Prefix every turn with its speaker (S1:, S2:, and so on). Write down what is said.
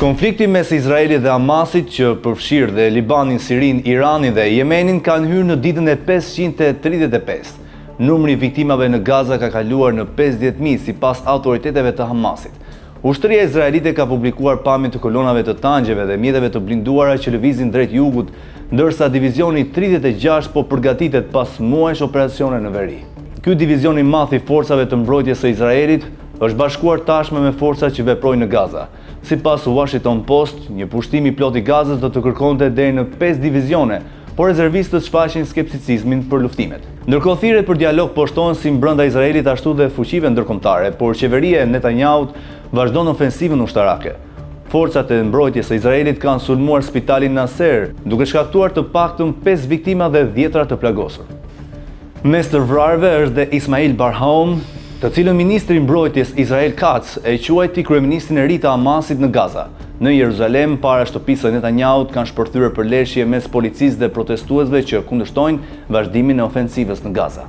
S1: Konflikti mes Izraelit dhe Hamasit që përfshirë dhe Libanin, Sirin, Iranin dhe Jemenin kanë hyrë në ditën e 535. Numri viktimave në Gaza ka kaluar në 50.000 sipas autoriteteve të Hamasit. Ushtria izraelite ka publikuar pamje të kolonave të tangjeve dhe mjeteve të blinduara që lëvizin drejt jugut, ndërsa divizioni 36 po përgatitet pas muajsh operacione në veri. Ky divizion i madh i forcave të mbrojtjes së Izraelit është bashkuar tashmë me forcat që veprojnë në Gaza. Sipas Washington Post, një pushtim i plot i Gazës do të kërkonte deri në 5 divizione, por rezervistët shfaqin skepticizmin për luftimet. Ndërkohë thirrjet për dialog poshtohen si brenda Izraelit ashtu dhe fuqive ndërkombëtare, por qeveria e Netanyahut vazhdon ofensivën ushtarake. Forcat e mbrojtjes së Izraelit kanë sulmuar spitalin Nasser, duke shkaktuar të paktën 5 viktima dhe dhjetra të plagosur. Mes të vrarëve është dhe Ismail Barhaum, të cilën ministri i mbrojtjes Israel Katz e quajti kryeministin e ri të Hamasit në Gaza. Në Jeruzalem, para shtëpisë së Netanyahut kanë shpërthyer përleshje mes policisë dhe protestuesve që kundërshtojnë vazhdimin e ofensivës në Gaza.